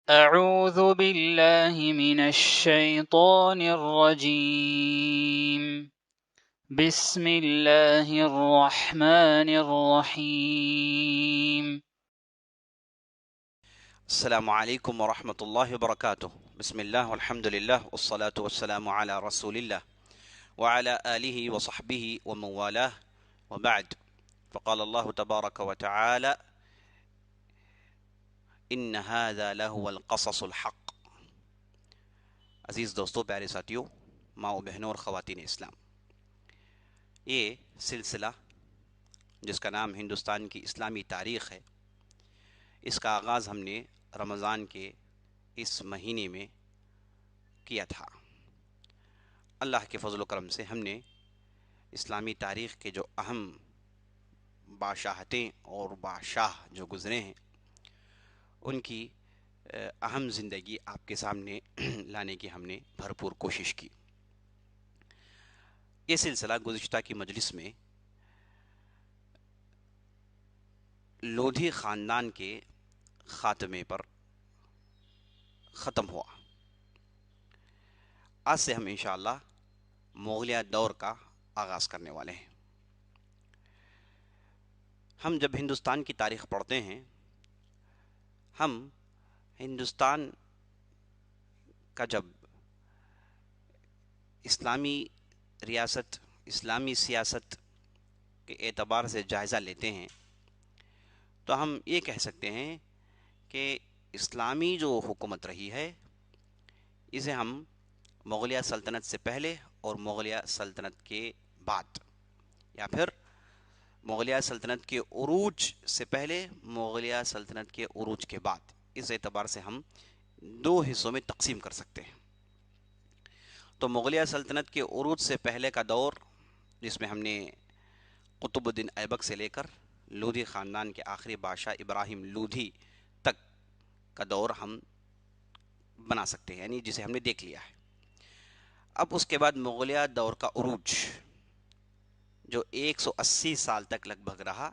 أعوذ بالله من الشيطان الرجيم بسم الله الرحمن الرحيم السلام عليكم ورحمة الله وبركاته. بسم الله والحمد لله والصلاة والسلام على رسول الله وعلى آله وصحبه ومن والاه وبعد. فقال الله تبارك وتعالى: إن هذا لهو القصص الحق. عزیز دوستو، پیارے ساتھیو، ماؤں بہنوں اور خواتین اسلام، یہ سلسلہ جس کا نام ہندوستان کی اسلامی تاریخ ہے، اس کا آغاز ہم نے رمضان کے اس مہینے میں کیا تھا۔ اللہ کے فضل و کرم سے ہم نے اسلامی تاریخ کے جو اہم بادشاہتیں اور بادشاہ جو گزرے ہیں ان کی اہم زندگی آپ کے سامنے لانے کی ہم نے بھرپور کوشش کی۔ یہ سلسلہ گزشتہ کی مجلس میں لودھی خاندان کے خاتمے پر ختم ہوا۔ آج سے ہم انشاءاللہ مغلیہ دور کا آغاز کرنے والے ہیں۔ ہم جب ہندوستان کی تاریخ پڑھتے ہیں، ہم ہندوستان کا جب اسلامی ریاست، اسلامی سیاست کے اعتبار سے جائزہ لیتے ہیں تو ہم یہ کہہ سکتے ہیں کہ اسلامی جو حکومت رہی ہے اسے ہم مغلیہ سلطنت سے پہلے اور مغلیہ سلطنت کے بعد، یا پھر مغلیہ سلطنت کے عروج سے پہلے، مغلیہ سلطنت کے عروج کے بعد، اس اعتبار سے ہم دو حصوں میں تقسیم کر سکتے ہیں۔ تو مغلیہ سلطنت کے عروج سے پہلے کا دور، جس میں ہم نے قطب الدین ایبک سے لے کر لودھی خاندان کے آخری بادشاہ ابراہیم لودھی تک کا دور ہم بنا سکتے ہیں، یعنی جسے ہم نے دیکھ لیا ہے۔ اب اس کے بعد مغلیہ دور کا عروج جو 180 سال تک لگ بھگ رہا،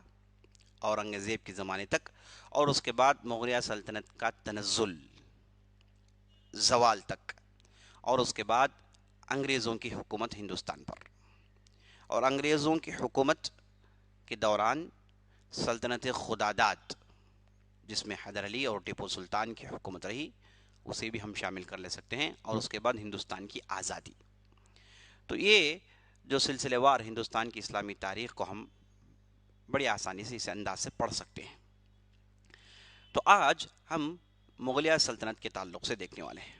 اورنگزیب کے زمانے تک، اور اس کے بعد مغلیہ سلطنت کا تنزل، زوال تک، اور اس کے بعد انگریزوں کی حکومت ہندوستان پر۔ اور انگریزوں کی حکومت کے دوران سلطنت خداداد، جس میں حیدر علی اور ٹیپو سلطان کی حکومت رہی، اسے بھی ہم شامل کر لے سکتے ہیں، اور اس کے بعد ہندوستان کی آزادی۔ تو یہ جو سلسلے وار ہندوستان کی اسلامی تاریخ کو ہم بڑی آسانی سے اس انداز سے پڑھ سکتے ہیں۔ تو آج ہم مغلیہ سلطنت کے تعلق سے دیکھنے والے ہیں۔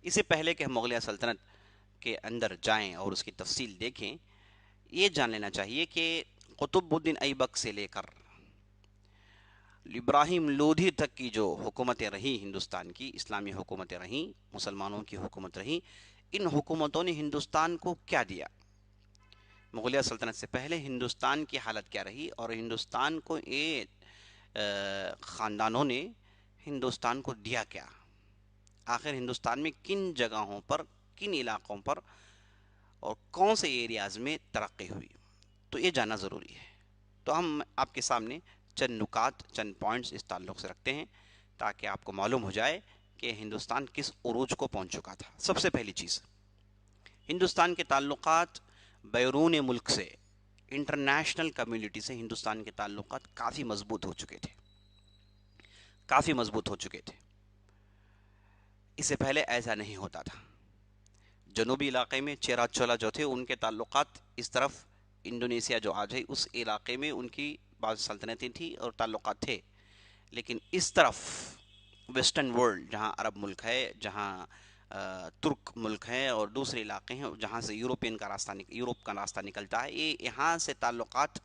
اس سے پہلے کہ ہم مغلیہ سلطنت کے اندر جائیں اور اس کی تفصیل دیکھیں، یہ جان لینا چاہیے کہ قطب الدین ایبک سے لے کر ابراہیم لودھی تک کی جو حکومتیں رہیں، ہندوستان کی اسلامی حکومتیں رہیں، مسلمانوں کی حکومت رہیں، ان حکومتوں نے ہندوستان کو کیا دیا؟ مغلیہ سلطنت سے پہلے ہندوستان کی حالت کیا رہی، اور ہندوستان کو یہ خاندانوں نے ہندوستان کو دیا کیا؟ آخر ہندوستان میں کن جگہوں پر، کن علاقوں پر اور کون سے ایریاز میں ترقی ہوئی؟ تو یہ جاننا ضروری ہے۔ تو ہم آپ کے سامنے چند نکات، چند پوائنٹس اس تعلق سے رکھتے ہیں تاکہ آپ کو معلوم ہو جائے کہ ہندوستان کس عروج کو پہنچ چکا تھا۔ سب سے پہلی چیز، ہندوستان کے تعلقات بیرون ملک سے، انٹرنیشنل کمیونٹی سے ہندوستان کے تعلقات کافی مضبوط ہو چکے تھے، کافی مضبوط ہو چکے تھے۔ اس سے پہلے ایسا نہیں ہوتا تھا۔ جنوبی علاقے میں چیرا چولا جو تھے، ان کے تعلقات اس طرف، انڈونیشیا جو آج ہے اس علاقے میں ان کی بعض سلطنتیں تھیں اور تعلقات تھے، لیکن اس طرف ویسٹرن ورلڈ، جہاں عرب ملک ہے، جہاں ترک ملک ہیں اور دوسرے علاقے ہیں جہاں سے یورپ کا راستہ نکلتا ہے، یہ یہاں سے تعلقات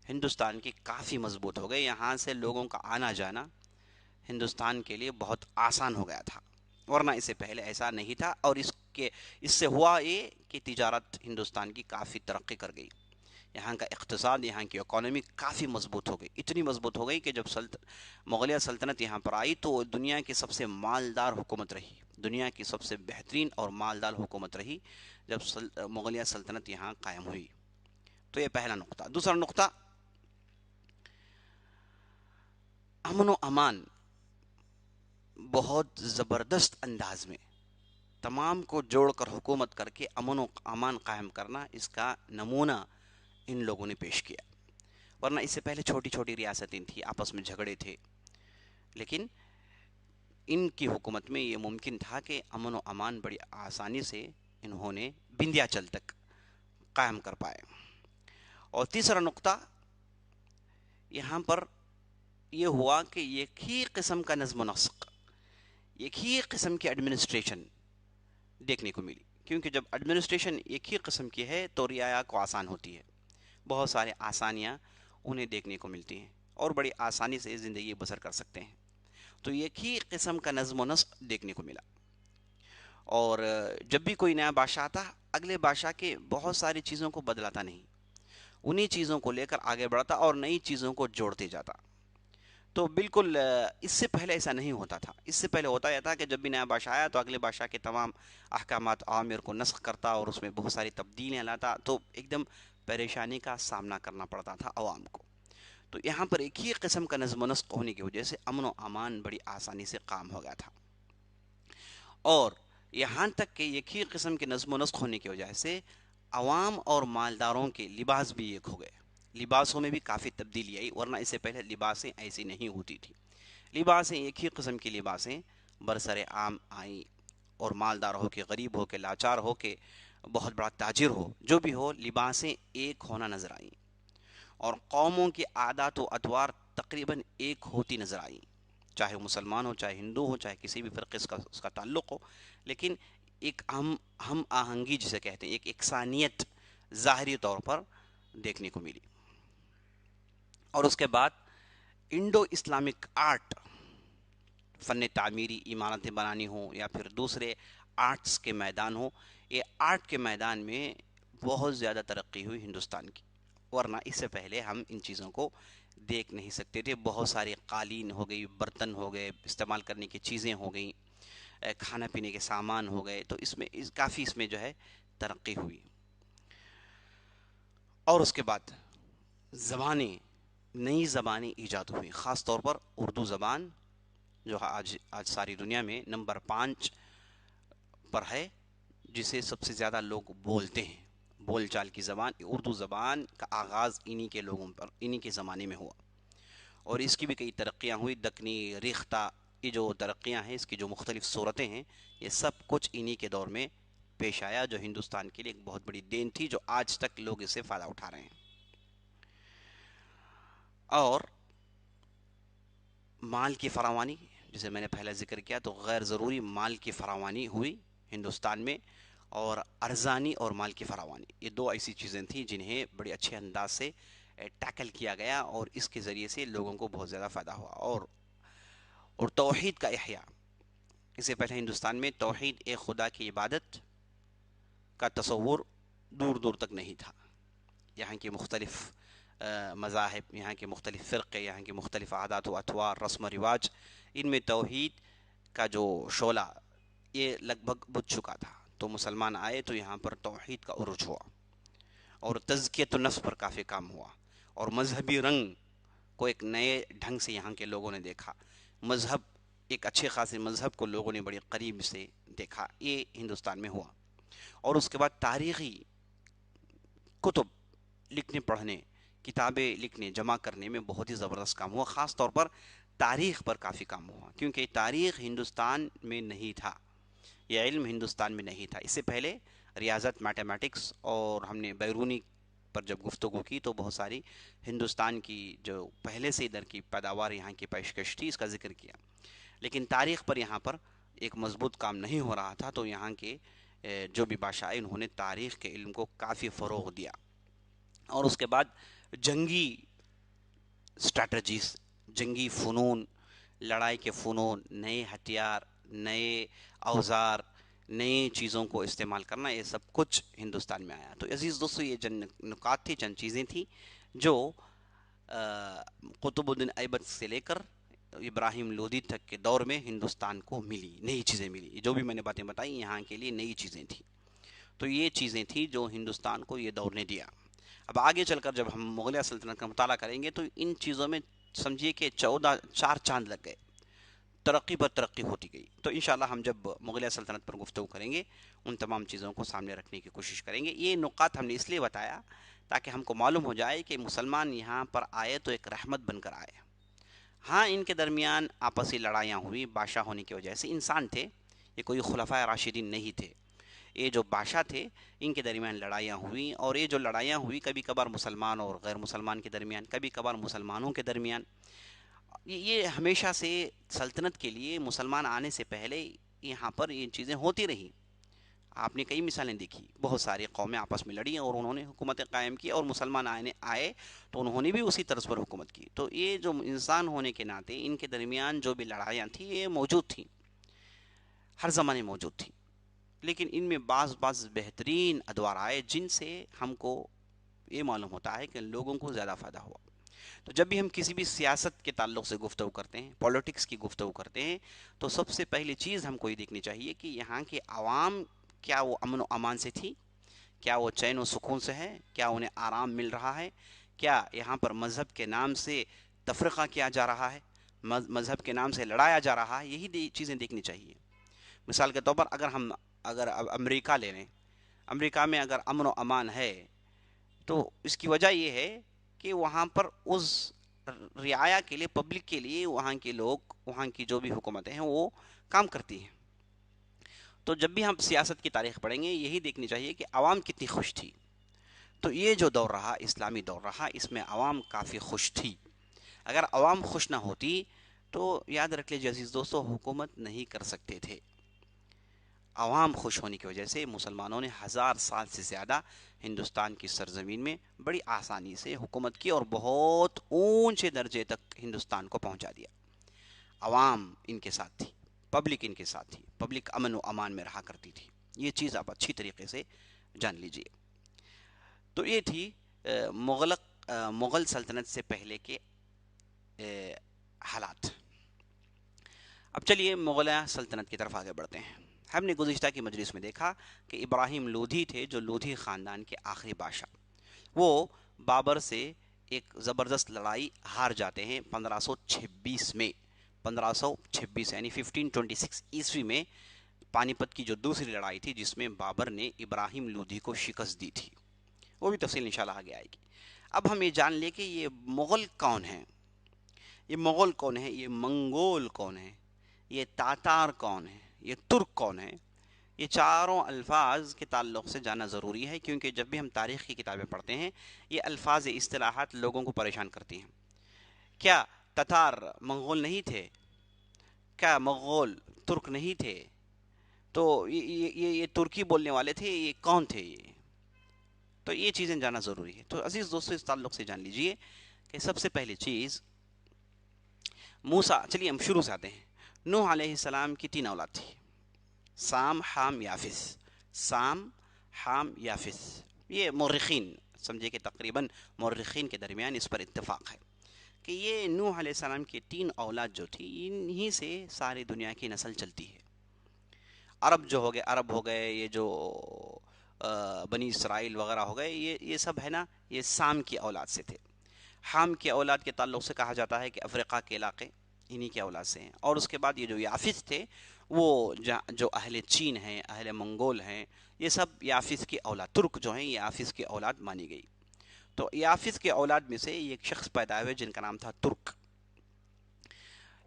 ہندوستان کے کافی مضبوط ہو گئے۔ یہاں سے لوگوں کا آنا جانا ہندوستان کے لیے بہت آسان ہو گیا تھا، ورنہ اس سے پہلے ایسا نہیں تھا۔ اور اس سے ہوا یہ کہ تجارت ہندوستان کی کافی ترقی کر گئی، یہاں کا اقتصاد، یہاں کی اکانومی کافی مضبوط ہو گئی، اتنی مضبوط ہو گئی کہ جب مغلیہ سلطنت یہاں پر آئی تو دنیا کی سب سے مالدار حکومت رہی، دنیا کی سب سے بہترین اور مالدار حکومت رہی جب مغلیہ سلطنت یہاں قائم ہوئی۔ تو یہ پہلا نقطہ۔ دوسرا نقطہ، امن و امان بہت زبردست انداز میں تمام کو جوڑ کر حکومت کر کے امن و امان قائم کرنا، اس کا نمونہ ان لوگوں نے پیش کیا. ورنہ اس سے پہلے چھوٹی چھوٹی ریاستیں تھیں، آپس میں جھگڑے تھے، لیکن ان کی حکومت میں یہ ممکن تھا کہ امن و امان بڑی آسانی سے انہوں نے وندھیاچل تک قائم کر پائے. اور تیسرا نقطہ یہاں پر یہ ہوا کہ ایک ہی قسم کا نظم و نسق، ایک ہی قسم کی ایڈمنسٹریشن دیکھنے کو ملی. کیونکہ جب ایڈمنسٹریشن ایک ہی قسم کی ہے تو رعایا کو آسان ہوتی ہے، بہت سارے آسانیاں انہیں دیکھنے کو ملتی ہیں اور بڑی آسانی سے زندگی بسر کر سکتے ہیں. تو ایک ہی قسم کا نظم و نسق دیکھنے کو ملا. اور جب بھی کوئی نیا بادشاہ آتا، اگلے بادشاہ کے بہت ساری چیزوں کو بدلاتا نہیں، انہی چیزوں کو لے کر آگے بڑھتا اور نئی چیزوں کو جوڑتے جاتا. تو بالکل اس سے پہلے ایسا نہیں ہوتا تھا. اس سے پہلے ہوتا یہ تھا کہ جب بھی نیا بادشاہ آیا تو اگلے بادشاہ کے تمام احکامات عامر کو نسخ کرتا اور اس میں بہت ساری تبدیلیاں لاتا، تو ایک دم پریشانی کا سامنا کرنا پڑتا تھا عوام کو. تو یہاں پر ایک ہی قسم کا نظم و نسق ہونے کی وجہ سے امن و امان بڑی آسانی سے قائم ہو گیا تھا. اور یہاں تک کہ ایک ہی قسم کے نظم و نسق ہونے کی وجہ سے عوام اور مالداروں کے لباس بھی ایک ہو گئے. لباسوں میں بھی کافی تبدیلی آئی، ورنہ اس سے پہلے لباسیں ایسی نہیں ہوتی تھی. لباسیں ایک ہی قسم کی لباسیں برسر عام آئیں، اور مالدار ہو کے، غریب ہو کے، لاچار ہو کے، بہت بڑا تاجر ہو، جو بھی ہو، لباسیں ایک ہونا نظر آئیں. اور قوموں کی عادات و اطوار تقریباً ایک ہوتی نظر آئیں، چاہے وہ مسلمان ہو، چاہے ہندو ہو، چاہے کسی بھی فرقے اس کا تعلق ہو، لیکن ایک ہم آہنگی جسے کہتے ہیں، ایک یکسانیت ظاہری طور پر دیکھنے کو ملی. اور اس کے بعد انڈو اسلامک آرٹ، فن تعمیری، عمارتیں بنانی ہوں یا پھر دوسرے آرٹس کے میدان ہوں، یہ آرٹ کے میدان میں بہت زیادہ ترقی ہوئی ہندوستان کی. ورنہ اس سے پہلے ہم ان چیزوں کو دیکھ نہیں سکتے تھے. بہت ساری قالین ہو گئی، برتن ہو گئے، استعمال کرنے کی چیزیں ہو گئیں، کھانا پینے کے سامان ہو گئے، تو اس میں کافی اس میں جو ہے ترقی ہوئی. اور اس کے بعد زبانیں، نئی زبانیں ایجاد ہوئی، خاص طور پر اردو زبان جو آج ساری دنیا میں نمبر 5 پر ہے، جسے سب سے زیادہ لوگ بولتے ہیں. بول چال کی زبان اردو زبان کا آغاز انہی کے لوگوں پر، انہی کے زمانے میں ہوا. اور اس کی بھی کئی ترقیاں ہوئی، دکنی، ریختہ، یہ جو ترقیاں ہیں، اس کی جو مختلف صورتیں ہیں، یہ سب کچھ انہی کے دور میں پیش آیا، جو ہندوستان کے لیے ایک بہت بڑی دین تھی، جو آج تک لوگ اس سے فائدہ اٹھا رہے ہیں. اور مال کی فراوانی، جسے میں نے پہلے ذکر کیا، تو غیر ضروری مال کی فراوانی ہوئی ہندوستان میں. اور ارزانی اور مال کی فراوانی، یہ دو ایسی چیزیں تھیں جنہیں بڑے اچھے انداز سے ٹیکل کیا گیا، اور اس کے ذریعے سے لوگوں کو بہت زیادہ فائدہ ہوا. اور توحید کا احیاء، اس سے پہلے ہندوستان میں توحید، ایک خدا کی عبادت کا تصور دور دور تک نہیں تھا. یہاں کی مختلف مذاہب، یہاں کے مختلف فرقے، یہاں کے مختلف عادات و اطوار، رسم و رواج، ان میں توحید کا جو شعلہ یہ لگ بھگ بجھ چکا تھا. تو مسلمان آئے تو یہاں پر توحید کا عروج ہوا، اور تزکیۃ النفس پر کافی کام ہوا، اور مذہبی رنگ کو ایک نئے ڈھنگ سے یہاں کے لوگوں نے دیکھا. مذہب، ایک اچھے خاصے مذہب کو لوگوں نے بڑی قریب سے دیکھا. یہ ہندوستان میں ہوا. اور اس کے بعد تاریخی کتب لکھنے پڑھنے، کتابیں لکھنے جمع کرنے میں بہت ہی زبردست کام ہوا. خاص طور پر تاریخ پر کافی کام ہوا، کیونکہ تاریخ ہندوستان میں نہیں تھا، یہ علم ہندوستان میں نہیں تھا. اس سے پہلے ریاضت، میتھمیٹکس، اور ہم نے بیرونی پر جب گفتگو کی تو بہت ساری ہندوستان کی جو پہلے سے ادھر کی پیداوار یہاں کی پیشکش تھی، اس کا ذکر کیا. لیکن تاریخ پر یہاں پر ایک مضبوط کام نہیں ہو رہا تھا. تو یہاں کے جو بھی بادشاہ آئے، انہوں نے تاریخ کے علم کو کافی فروغ دیا. اور اس کے بعد جنگی اسٹریٹجیز، جنگی فنون، لڑائی کے فنون، نئے ہتھیار، نئے اوزار، نئی چیزوں کو استعمال کرنا، یہ سب کچھ ہندوستان میں آیا. تو عزیز دوستو، یہ چند نکات تھی، چند چیزیں تھیں جو قطب الدین ایبک سے لے کر ابراہیم لودھی تک کے دور میں ہندوستان کو ملی، نئی چیزیں ملی. جو بھی میں نے باتیں بتائی یہاں کے لیے نئی چیزیں تھیں. تو یہ چیزیں تھیں جو ہندوستان کو یہ دور نے دیا. اب آگے چل کر جب ہم مغلیہ سلطنت کا مطالعہ کریں گے تو ان چیزوں میں سمجھیے کہ 4 چاند لگ گئے. ترقی پر ترقی ہوتی گئی. تو انشاءاللہ ہم جب مغلیہ سلطنت پر گفتگو کریں گے ان تمام چیزوں کو سامنے رکھنے کی کوشش کریں گے. یہ نکات ہم نے اس لیے بتایا تاکہ ہم کو معلوم ہو جائے کہ مسلمان یہاں پر آئے تو ایک رحمت بن کر آئے. ہاں ان کے درمیان آپسی لڑائیاں ہوئی بادشاہ ہونے کی وجہ سے. انسان تھے, یہ کوئی خلفائے راشدین نہیں تھے. یہ جو بادشاہ تھے ان کے درمیان لڑائیاں ہوئیں, اور یہ جو لڑائیاں ہوئی کبھی کبھار مسلمان اور غیر مسلمان کے درمیان, کبھی کبھار مسلمانوں کے درمیان. یہ ہمیشہ سے سلطنت کے لیے مسلمان آنے سے پہلے یہاں پر یہ چیزیں ہوتی رہی. آپ نے کئی مثالیں دیکھی, بہت ساری قومیں آپس میں لڑیں اور انہوں نے حکومتیں قائم کی, اور مسلمان آئے تو انہوں نے بھی اسی طرز پر حکومت کی. تو یہ جو انسان ہونے کے ناطے ان کے درمیان جو بھی لڑائیاں تھیں یہ موجود تھیں, ہر زمانے موجود تھیں. لیکن ان میں بعض بہترین ادوار آئے جن سے ہم کو یہ معلوم ہوتا ہے کہ لوگوں کو زیادہ فائدہ ہوا. تو جب بھی ہم کسی بھی سیاست کے تعلق سے گفتگو کرتے ہیں, پولیٹکس کی گفتگو کرتے ہیں, تو سب سے پہلی چیز ہم کو یہ دیکھنی چاہیے کہ یہاں کے عوام کیا وہ امن و امان سے تھی, کیا وہ چین و سکون سے ہے, کیا انہیں آرام مل رہا ہے, کیا یہاں پر مذہب کے نام سے تفرقہ کیا جا رہا ہے, مذہب کے نام سے لڑایا جا رہا ہے. یہی چیزیں دیکھنی چاہیے. مثال کے طور پر اگر امریکہ لے لیں, امریکہ میں اگر امن و امان ہے تو اس کی وجہ یہ ہے کہ وہاں پر اس رعایا کے لیے, پبلک کے لیے وہاں کے لوگ, وہاں کی جو بھی حکومتیں ہیں وہ کام کرتی ہیں. تو جب بھی ہم سیاست کی تاریخ پڑھیں گے یہی دیکھنی چاہیے کہ عوام کتنی خوش تھی. تو یہ جو دور رہا, اسلامی دور رہا, اس میں عوام کافی خوش تھی. اگر عوام خوش نہ ہوتی تو یاد رکھ لیجیے عزیز دوستو, حکومت نہیں کر سکتے تھے. عوام خوش ہونے کی وجہ سے مسلمانوں نے 1000 سال سے زیادہ ہندوستان کی سرزمین میں بڑی آسانی سے حکومت کی اور بہت اونچے درجے تک ہندوستان کو پہنچا دیا. عوام ان کے ساتھ تھی, پبلک ان کے ساتھ تھی, پبلک امن و امان میں رہا کرتی تھی. یہ چیز آپ اچھی طریقے سے جان لیجئے. تو یہ تھی مغل سلطنت سے پہلے کے حالات. اب چلیے مغلیہ سلطنت کی طرف آگے بڑھتے ہیں. ہم نے گزشتہ کی مجلس میں دیکھا کہ ابراہیم لودھی تھے, جو لودھی خاندان کے آخری بادشاہ. وہ بابر سے ایک زبردست لڑائی ہار جاتے ہیں 1526 میں. 1526 یعنی 1526 عیسوی میں پانی پت کی جو دوسری لڑائی تھی جس میں بابر نے ابراہیم لودھی کو شکست دی تھی, وہ بھی تفصیل انشاءاللہ آگے آئے گی. اب ہم یہ جان لیں کہ یہ مغل کون ہیں, یہ مغل کون ہیں, یہ منگول کون ہیں, یہ تاتار کون ہیں, یہ ترک کون ہیں. یہ چاروں الفاظ کے تعلق سے جاننا ضروری ہے, کیونکہ جب بھی ہم تاریخ کی کتابیں پڑھتے ہیں یہ الفاظ اصطلاحات لوگوں کو پریشان کرتی ہیں. کیا تتار منگول نہیں تھے, کیا مغول ترک نہیں تھے, تو یہ ترکی بولنے والے تھے, یہ کون تھے یہ. تو یہ چیزیں جاننا ضروری ہے. تو عزیز دوستو اس تعلق سے جان لیجئے کہ سب سے پہلی چیز موسیٰ. چلیے ہم شروع سے آتے ہیں. نوح علیہ السلام کی 3 اولاد تھی, سام, حام, یافس. سام, حام, یافس. یہ مورخین سمجھے کہ تقریباً مورخین کے درمیان اس پر اتفاق ہے کہ یہ نوح علیہ السلام کی 3 اولاد جو تھی انہی سے ساری دنیا کی نسل چلتی ہے. عرب ہو گئے, یہ جو بنی اسرائیل وغیرہ ہو گئے, یہ سب ہے نا, یہ سام کی اولاد سے تھے. حام کی اولاد کے تعلق سے کہا جاتا ہے کہ افریقہ کے علاقے انہی کی اولاد سے ہیں. اور اس کے بعد یہ جو یافس تھے وہ جو اہل چین ہیں, اہل منگول ہیں, یہ سب یافس کی اولاد, ترک جو ہیں یہ یافس کی اولاد مانی گئی. تو یافس کے اولاد میں سے ایک شخص پیدا ہوئے جن کا نام تھا ترک.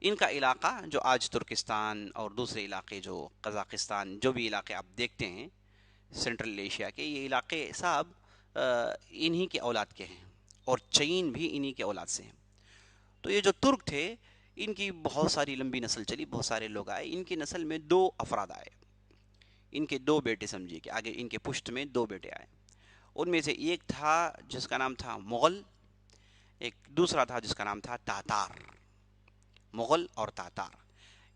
ان کا علاقہ جو آج ترکستان اور دوسرے علاقے جو قزاقستان, جو بھی علاقے آپ دیکھتے ہیں سینٹرل ایشیا کے, یہ علاقے صاحب انہی کے اولاد کے ہیں, اور چین بھی انہی کے اولاد سے ہیں. تو یہ جو ترک تھے ان کی بہت ساری لمبی نسل چلی, بہت سارے لوگ آئے. ان کی نسل میں 2 افراد آئے, ان کے 2 بیٹے سمجھیے کہ آگے ان کے پشت میں 2 بیٹے آئے. ان میں سے ایک تھا جس کا نام تھا مغل, ایک دوسرا تھا جس کا نام تھا تاتار. مغل اور تاتار.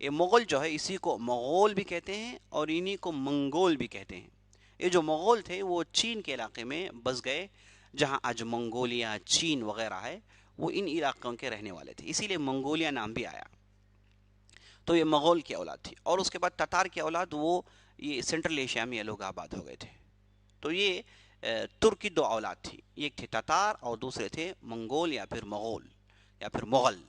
یہ مغل جو ہے اسی کو مغول بھی کہتے ہیں اور انہی کو منگول بھی کہتے ہیں. یہ جو مغول تھے وہ چین کے علاقے میں بس گئے, جہاں آج منگولیا, چین وغیرہ ہے, وہ ان علاقوں کے رہنے والے تھے, اسی لیے منگولیا نام بھی آیا. تو یہ مغول کی اولاد تھی. اور اس کے بعد تتار کی اولاد, وہ یہ سینٹرل ایشیا میں یہ لوگ آباد ہو گئے تھے. تو یہ ترک کی 2 اولاد تھی, ایک تھے تتار اور دوسرے تھے منگول یا پھر مغول یا پھر مغل,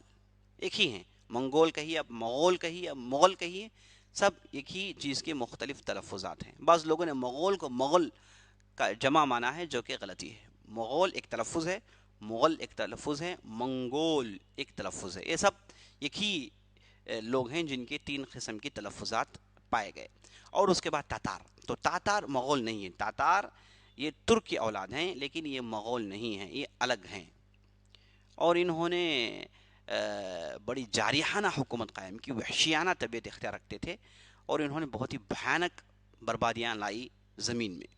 ایک ہی ہیں, منگول کہیے، اب مغول کہیے، اب مغل کہیے، سب ایک ہی چیز کے مختلف تلفظات ہیں۔ بعض لوگوں نے مغول کو مغل کا جمع مانا ہے، جو کہ غلطی ہے۔ مغول ایک تلفظ ہے، مغل ایک تلفظ ہے، منگول ایک تلفظ ہے۔ یہ سب ایک ہی لوگ ہیں جن کے 3 قسم کی تلفظات پائے گئے۔ اور اس کے بعد تاتار، تو تاتار مغول نہیں ہیں، تاتار یہ ترک کی اولاد ہیں، لیکن یہ مغول نہیں ہیں، یہ الگ ہیں۔ اور انہوں نے بڑی جارحانہ حکومت قائم کی، وحشیانہ طبیعت اختیار رکھتے تھے، اور انہوں نے بہت ہی بھیانک بربادیاں لائی زمین میں۔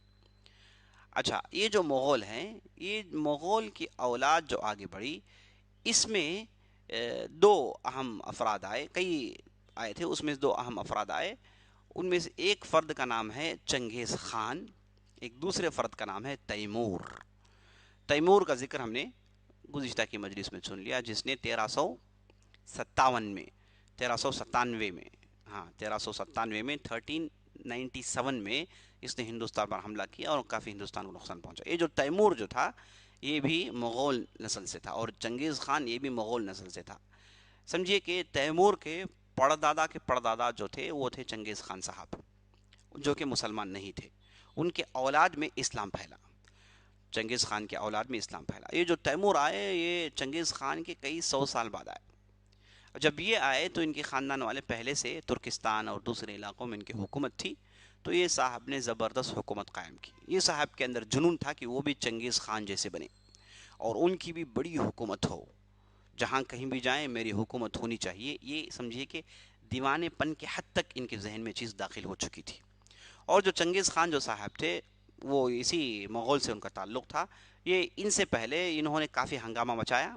اچھا، یہ جو مغول ہیں، یہ مغول کی اولاد جو آگے بڑھی، اس میں 2 اہم افراد آئے، کئی آئے تھے، اس میں 2 اہم افراد آئے۔ ان میں سے ایک فرد کا نام ہے چنگیز خان، ایک دوسرے فرد کا نام ہے تیمور۔ تیمور کا ذکر ہم نے گزشتہ کی مجلس میں سن لیا، جس نے 1397 میں 1397 میں 1397 میں اس نے ہندوستان پر حملہ کیا اور کافی ہندوستان کو نقصان پہنچا۔ یہ جو تیمور جو تھا، یہ بھی مغول نسل سے تھا، اور چنگیز خان یہ بھی مغول نسل سے تھا۔ سمجھیے کہ تیمور کے پڑدادا کے پڑدادا جو تھے، وہ تھے چنگیز خان صاحب، جو کہ مسلمان نہیں تھے۔ ان کے اولاد میں اسلام پھیلا، چنگیز خان کے اولاد میں اسلام پھیلا۔ یہ جو تیمور آئے، یہ چنگیز خان کے کئی 100 سال بعد آئے۔ جب یہ آئے تو ان کے خاندان والے پہلے سے ترکستان اور دوسرے علاقوں میں ان کی حکومت تھی، تو یہ صاحب نے زبردست حکومت قائم کی۔ یہ صاحب کے اندر جنون تھا کہ وہ بھی چنگیز خان جیسے بنے، اور ان کی بھی بڑی حکومت ہو، جہاں کہیں بھی جائیں میری حکومت ہونی چاہیے۔ یہ سمجھیے کہ دیوانے پن کے حد تک ان کے ذہن میں چیز داخل ہو چکی تھی۔ اور جو چنگیز خان جو صاحب تھے، وہ اسی مغول سے ان کا تعلق تھا۔ یہ ان سے پہلے انہوں نے کافی ہنگامہ مچایا،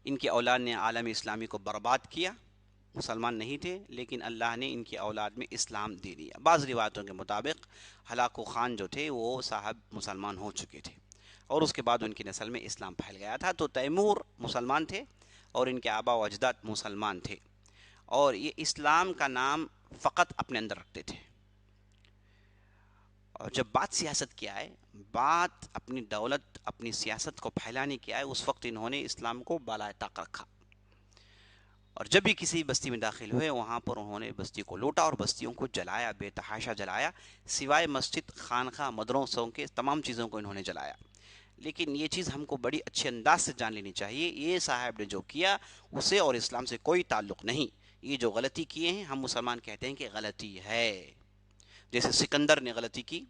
ان کی اولاد نے عالم اسلامی کو برباد کیا۔ مسلمان نہیں تھے، لیکن اللہ نے ان کی اولاد میں اسلام دے دیا۔ بعض روایتوں کے مطابق ہلاکو خان جو تھے، وہ صاحب مسلمان ہو چکے تھے، اور اس کے بعد ان کی نسل میں اسلام پھیل گیا تھا۔ تو تیمور مسلمان تھے، اور ان کے آبا و اجداد مسلمان تھے، اور یہ اسلام کا نام فقط اپنے اندر رکھتے تھے۔ اور جب بات سیاست کی آئے، بات اپنی دولت، اپنی سیاست کو پھیلانے کی آئے، اس وقت انہوں نے اسلام کو بالائے طاق رکھا، اور جب بھی کسی بستی میں داخل ہوئے، وہاں پر انہوں نے بستی کو لوٹا اور بستیوں کو جلایا، بے تحاشا جلایا، سوائے مسجد، خانقاہ، مدرسوں کے تمام چیزوں کو انہوں نے جلایا۔ لیکن یہ چیز ہم کو بڑی اچھے انداز سے جان لینی چاہیے، یہ صاحب نے جو کیا اسے اور اسلام سے کوئی تعلق نہیں۔ یہ جو غلطی کیے ہیں، ہم مسلمان کہتے ہیں کہ غلطی ہے۔ جیسے سکندر نے غلطی کی،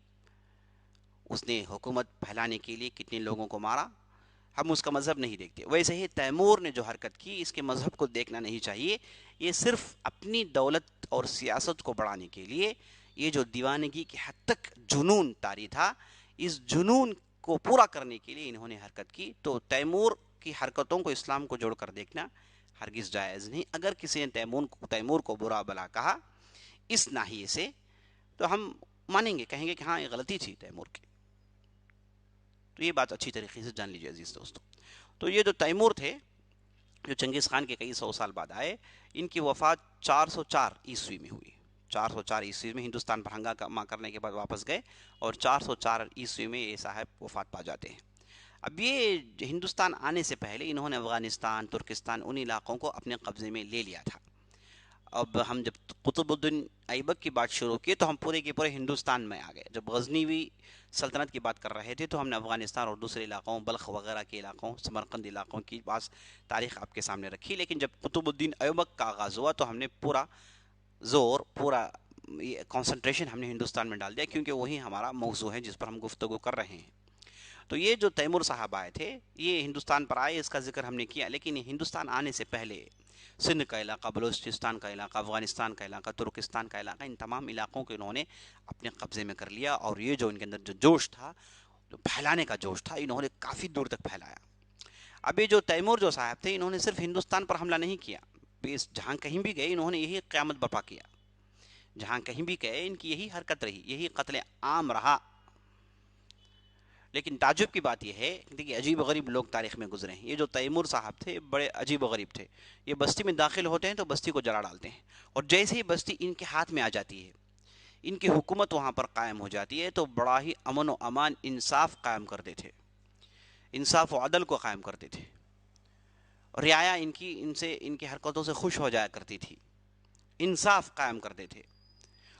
اس نے حکومت پھیلانے کے لیے کتنے لوگوں کو مارا، ہم اس کا مذہب نہیں دیکھتے۔ ویسے ہی تیمور نے جو حرکت کی، اس کے مذہب کو دیکھنا نہیں چاہیے۔ یہ صرف اپنی دولت اور سیاست کو بڑھانے کے لیے، یہ جو دیوانگی کی حد تک جنون طاری تھا، اس جنون کو پورا کرنے کے لیے انہوں نے حرکت کی۔ تو تیمور کی حرکتوں کو اسلام کو جوڑ کر دیکھنا ہرگز جائز نہیں۔ اگر کسی نے تیمور کو برا بلا کہا اس ناحیے سے، تو ہم مانیں گے، کہیں گے کہ ہاں یہ غلطی تھی تیمور کی۔ تو یہ بات اچھی طریقے سے جان لیجیے عزیز دوستو۔ تو یہ جو تیمور تھے، جو چنگیز خان کے کئی 100 سال بعد آئے، ان کی وفات 404 عیسوی میں ہوئی۔ 404 عیسوی میں ہندوستان پر ہنگامہ کرنے کے بعد واپس گئے، اور 404 عیسوی میں یہ صاحب وفات پا جاتے ہیں۔ اب یہ ہندوستان آنے سے پہلے انہوں نے افغانستان، ترکستان، ان علاقوں کو اپنے قبضے میں لے لیا تھا۔ اب ہم جب قطب الدین ایبک کی بات شروع کی تو ہم پورے کے پورے ہندوستان میں آ گئے۔ جب غزنوی سلطنت کی بات کر رہے تھے تو ہم نے افغانستان اور دوسرے علاقوں، بلخ وغیرہ کے علاقوں، سمرقند علاقوں کی بات تاریخ آپ کے سامنے رکھی۔ لیکن جب قطب الدین ایبک کا آغاز ہوا تو ہم نے پورا زور، پورا کنسنٹریشن ہم نے ہندوستان میں ڈال دیا، کیونکہ وہی ہمارا موضوع ہے جس پر ہم گفتگو کر رہے ہیں۔ تو یہ جو تیمور صاحب آئے تھے، یہ ہندوستان پر آئے، اس کا ذکر ہم نے کیا، لیکن ہندوستان آنے سے پہلے سندھ کا علاقہ، بلوچستان کا علاقہ، افغانستان کا علاقہ، ترکستان کا علاقہ، ان تمام علاقوں کو انہوں نے اپنے قبضے میں کر لیا، اور یہ جو ان کے اندر جو جوش تھا، جو پھیلانے کا جوش تھا، انہوں نے کافی دور تک پھیلایا۔ اب یہ جو تیمور جو صاحب تھے، انہوں نے صرف ہندوستان پر حملہ نہیں کیا، جہاں کہیں بھی گئے انہوں نے یہی قیامت برپا کیا۔ جہاں کہیں بھی گئے ان کی یہی حرکت رہی، یہی قتل عام رہا۔ لیکن تعجب کی بات یہ ہے، دیکھیے عجیب و غریب لوگ تاریخ میں گزرے ہیں۔ یہ جو تیمور صاحب تھے بڑے عجیب و غریب تھے۔ یہ بستی میں داخل ہوتے ہیں تو بستی کو جلا ڈالتے ہیں، اور جیسے ہی بستی ان کے ہاتھ میں آ جاتی ہے، ان کی حکومت وہاں پر قائم ہو جاتی ہے، تو بڑا ہی امن و امان، انصاف قائم کرتے تھے، انصاف و عدل کو قائم کرتے تھے۔ رعایا ان سے ان کی حرکتوں سے خوش ہو جایا کرتی تھی، انصاف قائم کرتے تھے،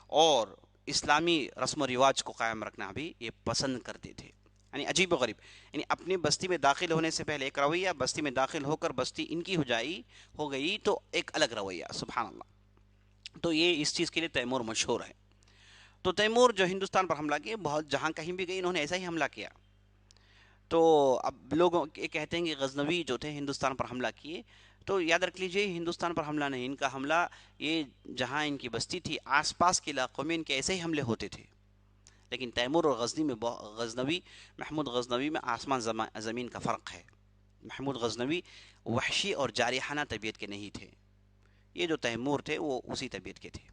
اور اسلامی رسم و رواج کو قائم رکھنا بھی یہ پسند کرتے تھے. یعنی عجیب و غریب، یعنی اپنی بستی میں داخل ہونے سے پہلے ایک رویہ، بستی میں داخل ہو کر بستی ان کی ہو گئی تو ایک الگ رویہ. سبحان اللہ. تو یہ اس چیز کے لیے تیمور مشہور ہے. تو تیمور جو ہندوستان پر حملہ کیے، بہت جہاں کہیں بھی گئے انہوں نے ایسا ہی حملہ کیا. تو اب لوگ یہ کہتے ہیں کہ غزنوی جو تھے ہندوستان پر حملہ کیے، تو یاد رکھ لیجئے ہندوستان پر حملہ نہیں، ان کا حملہ یہ جہاں ان کی بستی تھی آس پاس کے علاقوں میں ان کے ایسے ہی حملے ہوتے تھے. لیکن تیمور اور غزنوی محمود غزنوی میں آسمان زمین کا فرق ہے. محمود غزنوی وحشی اور جارحانہ طبیعت کے نہیں تھے، یہ جو تیمور تھے وہ اسی طبیعت کے تھے.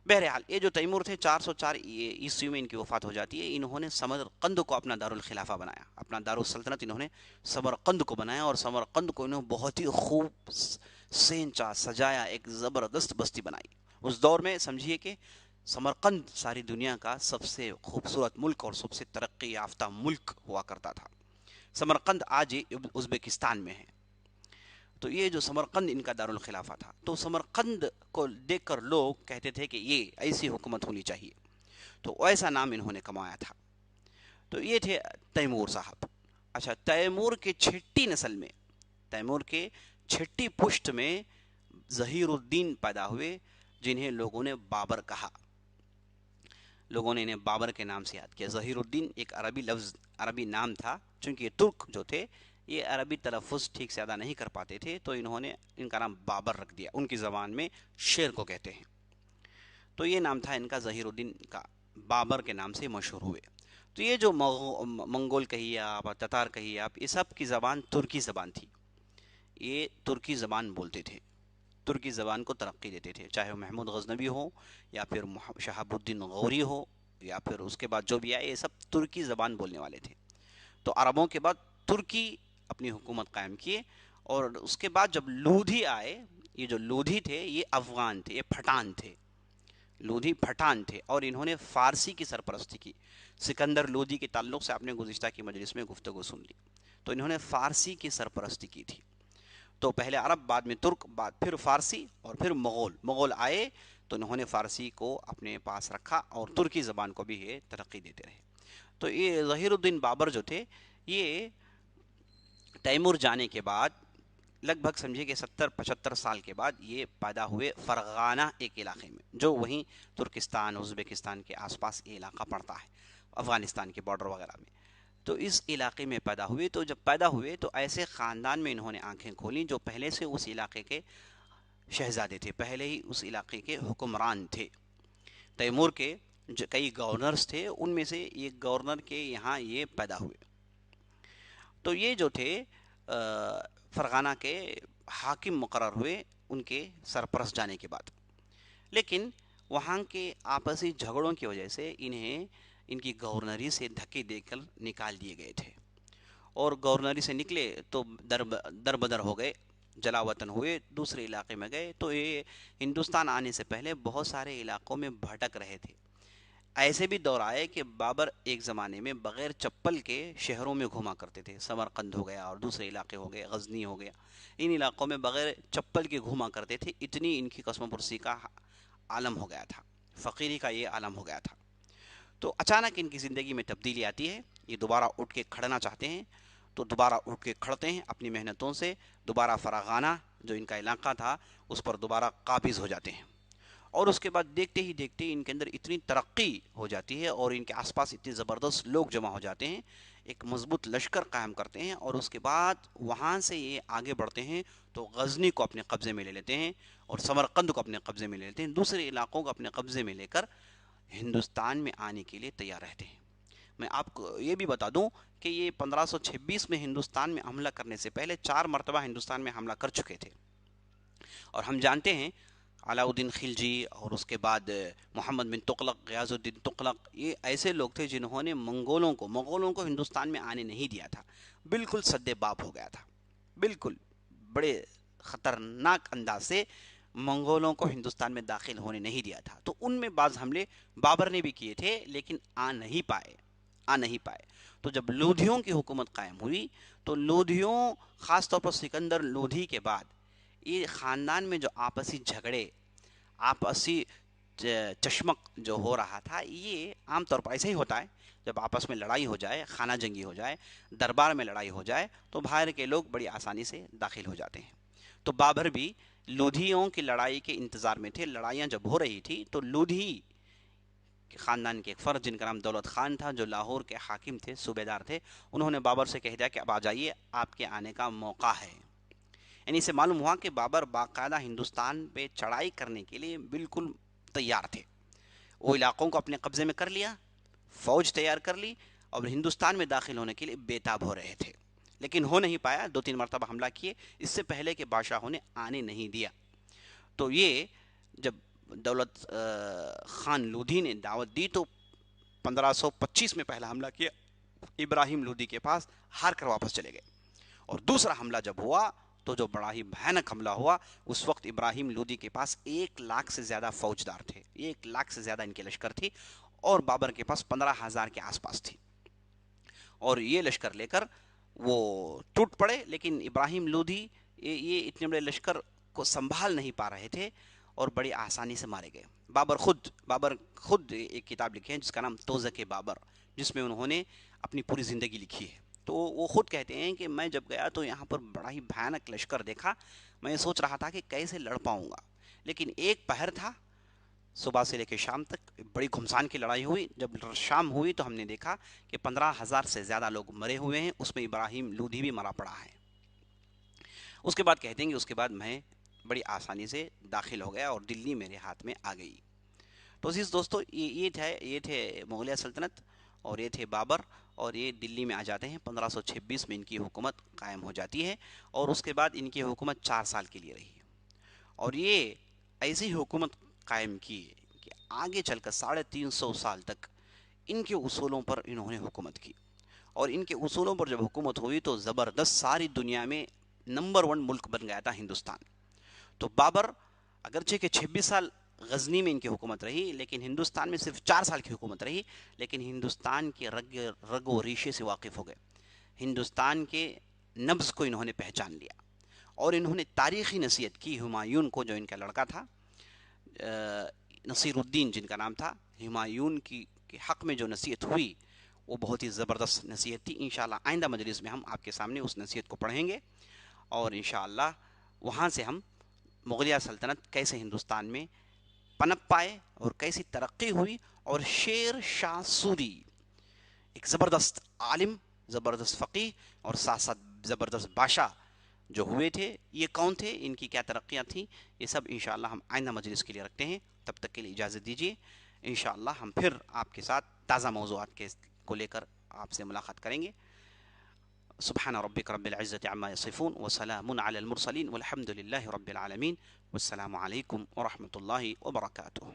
بہرحال یہ جو تیمور تھے 404 عیسوی میں ان کی وفات ہو جاتی ہے. انہوں نے سمرقند کو اپنا دارالخلافہ بنایا، اپنا دارالسلطنت انہوں نے سمرقند کو بنایا، اور سمرقند کو انہوں نے بہت ہی خوب سینچا سجایا، ایک زبردست بستی بنائی. اس دور میں سمجھیے کہ سمرقند ساری دنیا کا سب سے خوبصورت ملک اور سب سے ترقی یافتہ ملک ہوا کرتا تھا. سمرقند آج ازبکستان میں ہے. تو یہ جو سمرقند ان کا دارالخلافہ تھا، تو سمرقند کو دیکھ کر لوگ کہتے تھے کہ یہ ایسی حکومت ہونی چاہیے، تو ایسا نام انہوں نے کمایا تھا. تو یہ تھے تیمور صاحب. اچھا، تیمور کے چھٹی نسل میں، تیمور کے چھٹی پشت میں ظہیر الدین پیدا ہوئے، جنہیں لوگوں نے بابر کہا. لوگوں نے انہیں بابر کے نام سے یاد کیا. ظہیر الدین ایک عربی نام تھا، چونکہ یہ ترک جو تھے یہ عربی تلفظ ٹھیک سے ادا نہیں کر پاتے تھے، تو انہوں نے ان کا نام بابر رکھ دیا. ان کی زبان میں شیر کو کہتے ہیں، تو یہ نام تھا ان کا ظہیر الدین کا. بابر کے نام سے مشہور ہوئے. تو یہ جو منگول کہیے آپ، تتار کہیے آپ، یہ سب کی زبان ترکی زبان تھی. یہ ترکی زبان بولتے تھے، ترکی زبان کو ترقی دیتے تھے، چاہے وہ محمود غزنوی ہو یا پھر شہاب الدین غوری ہو یا پھر اس کے بعد جو بھی آئے، یہ سب ترکی زبان بولنے والے تھے. تو عربوں کے بعد ترکی اپنی حکومت قائم کیے، اور اس کے بعد جب لودھی آئے، یہ جو لودھی تھے یہ افغان تھے، یہ پٹھان تھے، لودھی پٹھان تھے، اور انہوں نے فارسی کی سرپرستی کی. سکندر لودھی کے تعلق سے آپ نے گزشتہ کی مجلس میں گفتگو سن لی. تو انہوں نے فارسی کی سرپرستی کی تھی. تو پہلے عرب، بعد میں ترک، بعد پھر فارسی، اور پھر مغول آئے تو انہوں نے فارسی کو اپنے پاس رکھا اور ترکی زبان کو بھی یہ ترقی دیتے رہے. تو یہ ظہیر الدین بابر جو تھے، یہ تیمور جانے کے بعد لگ بھگ سمجھے کہ 70-75 سال کے بعد یہ پیدا ہوئے فرغانہ ایک علاقے میں، جو وہیں ترکستان ازبکستان کے آس پاس یہ علاقہ پڑتا ہے، افغانستان کے بارڈر وغیرہ میں. تو اس علاقے میں پیدا ہوئے. تو جب پیدا ہوئے تو ایسے خاندان میں انہوں نے آنکھیں کھولیں جو پہلے سے اس علاقے کے شہزادے تھے، پہلے ہی اس علاقے کے حکمران تھے. تیمور کے جو کئی گورنرز تھے، ان میں سے ایک گورنر کے یہاں یہ پیدا ہوئے. تو یہ جو تھے فرغانہ کے حاکم مقرر ہوئے ان کے سرپرست جانے کے بعد. لیکن وہاں کے آپسی جھگڑوں کی وجہ سے انہیں ان کی گورنری سے دھکے دے کر نکال دیے گئے تھے، اور گورنری سے نکلے تو در بدر ہو گئے، جلا وطن ہوئے، دوسرے علاقے میں گئے. تو یہ ہندوستان آنے سے پہلے بہت سارے علاقوں میں بھٹک رہے تھے. ایسے بھی دور آئے کہ بابر ایک زمانے میں بغیر چپل کے شہروں میں گھوما کرتے تھے. سمرقند ہو گیا اور دوسرے علاقے ہو گئے، غزنی ہو گیا، ان علاقوں میں بغیر چپل کے گھوما کرتے تھے. اتنی ان کی قسم پرسی کا عالم ہو گیا تھا، فقیری کا یہ عالم ہو گیا تھا. تو اچانک ان کی زندگی میں تبدیلی آتی ہے، یہ دوبارہ اٹھ کے کھڑنا چاہتے ہیں. تو دوبارہ اٹھ کے کھڑتے ہیں اپنی محنتوں سے، دوبارہ فرغانہ جو ان کا علاقہ تھا اس پر دوبارہ قابض ہو جاتے ہیں. اور اس کے بعد دیکھتے ہی دیکھتے ان کے اندر اتنی ترقی ہو جاتی ہے اور ان کے آس پاس اتنے زبردست لوگ جمع ہو جاتے ہیں، ایک مضبوط لشکر قائم کرتے ہیں. اور اس کے بعد وہاں سے یہ آگے بڑھتے ہیں تو غزنی کو اپنے قبضے میں لے لیتے ہیں، اور سمرقند کو اپنے قبضے میں لے لیتے ہیں، دوسرے علاقوں کو اپنے قبضے میں لے کر ہندوستان میں آنے کے لیے تیار رہتے ہیں. میں آپ کو یہ بھی بتا دوں کہ یہ 1526 میں ہندوستان میں حملہ کرنے سے پہلے 4 مرتبہ ہندوستان میں حملہ کر چکے تھے. اور ہم جانتے ہیں علاء الدین خلجی اور اس کے بعد محمد بن تغلق، غیاث الدین تغلق، یہ ایسے لوگ تھے جنہوں نے مغولوں کو ہندوستان میں آنے نہیں دیا تھا. بالکل سد باب ہو گیا تھا، بالکل بڑے خطرناک انداز سے منگولوں کو ہندوستان میں داخل ہونے نہیں دیا تھا. تو ان میں بعض حملے بابر نے بھی کیے تھے لیکن آ نہیں پائے، آ نہیں پائے. تو جب لودھیوں کی حکومت قائم ہوئی تو لودھیوں خاص طور پر سکندر لودھی کے بعد یہ خاندان میں جو آپسی جھگڑے آپسی چشمک جو ہو رہا تھا یہ عام طور پر ایسے ہی ہوتا ہے. جب آپس میں لڑائی ہو جائے خانہ جنگی ہو جائے دربار میں لڑائی ہو جائے تو باہر کے لوگ بڑی آسانی سے داخل ہو جاتے ہیں. تو بابر بھی لودھیوں کی لڑائی کے انتظار میں تھے. لڑائیاں جب ہو رہی تھی تو لودھی خاندان کے ایک فرد جن کا نام دولت خان تھا جو لاہور کے حاکم تھے صوبیدار تھے انہوں نے بابر سے کہہ دیا کہ اب آ جائیے آپ کے آنے کا موقع ہے. یعنی اسے معلوم ہوا کہ بابر باقاعدہ ہندوستان پہ چڑھائی کرنے کے لیے بالکل تیار تھے. وہ علاقوں کو اپنے قبضے میں کر لیا فوج تیار کر لی اور ہندوستان میں داخل ہونے کے لیے بےتاب ہو رہے تھے لیکن ہو نہیں پایا. 2-3 مرتبہ حملہ کیے اس سے پہلے کہ بادشاہوں نے آنے نہیں دیا. تو یہ جب دولت خان لودھی نے دعوت دی تو 1525 میں پہلا حملہ کیا ابراہیم لودھی کے پاس ہار کر واپس چلے گئے. اور دوسرا حملہ جب ہوا تو جو بڑا ہی بھیانک حملہ ہوا اس وقت ابراہیم لودھی کے پاس 1 لاکھ سے زیادہ فوجدار تھے 1 لاکھ سے زیادہ ان کے لشکر تھی اور بابر کے پاس 15,000 کے آس پاس تھی. اور یہ لشکر لے کر وہ ٹوٹ پڑے لیکن ابراہیم لودھی یہ اتنے بڑے لشکر کو سنبھال نہیں پا رہے تھے اور بڑی آسانی سے مارے گئے. بابر خود ایک کتاب لکھی ہے جس کا نام توزک بابر جس میں انہوں نے اپنی پوری زندگی لکھی ہے. تو وہ خود کہتے ہیں کہ میں جب گیا تو یہاں پر بڑا ہی بھیانک لشکر دیکھا. میں سوچ رہا تھا کہ کیسے لڑ پاؤں گا لیکن ایک پہر تھا صبح سے لے کے شام تک بڑی گھمسان کی لڑائی ہوئی. جب شام ہوئی تو ہم نے دیکھا کہ 15,000 سے زیادہ لوگ مرے ہوئے ہیں اس میں ابراہیم لودھی بھی مرا پڑا ہے. اس کے بعد کہتے ہیں کہ اس کے بعد میں بڑی آسانی سے داخل ہو گیا اور دلی میرے ہاتھ میں آ گئی. تو عزیز دوستو یہ تھے مغلیہ سلطنت اور یہ تھے بابر اور یہ دلی میں آ جاتے ہیں. 1526 میں ان کی حکومت قائم ہو جاتی ہے اور اس کے بعد ان کی حکومت 4 سال کے لیے رہی اور یہ ایسی حکومت قائم کی کہ آگے چل کر 350 سال تک ان کے اصولوں پر انہوں نے حکومت کی. اور ان کے اصولوں پر جب حکومت ہوئی تو زبردست ساری دنیا میں نمبر 1 ملک بن گیا تھا ہندوستان. تو بابر اگرچہ کہ 26 سال غزنی میں ان کی حکومت رہی لیکن ہندوستان میں صرف 4 سال کی حکومت رہی لیکن ہندوستان کے رگ و ریشے سے واقف ہو گئے. ہندوستان کے نبض کو انہوں نے پہچان لیا اور انہوں نے تاریخی نصیحت کی. ہمایون کو جو ان کا لڑکا تھا نصیر الدین جن کا نام تھا ہمایون کی کے حق میں جو نصیحت ہوئی وہ بہت ہی زبردست نصیحت تھی. انشاءاللہ آئندہ مجلس میں ہم آپ کے سامنے اس نصیحت کو پڑھیں گے اور انشاءاللہ وہاں سے ہم مغلیہ سلطنت کیسے ہندوستان میں پنپ پائے اور کیسی ترقی ہوئی اور شیر شاہ سوری ایک زبردست عالم زبردست فقیہ اور ساتھ ساتھ زبردست بادشاہ جو ہوئے تھے یہ کون تھے ان کی کیا ترقیاں تھیں یہ سب انشاءاللہ ہم آئندہ مجلس کے لیے رکھتے ہیں. تب تک کے لیے اجازت دیجیے. انشاءاللہ ہم پھر آپ کے ساتھ تازہ موضوعات کو لے کر آپ سے ملاقات کریں گے. سبحان ربک رب العزة عما يصفون وسلام على المرسلين والحمد لله رب العالمين والسلام علیکم ورحمۃ اللہ وبرکاتہ.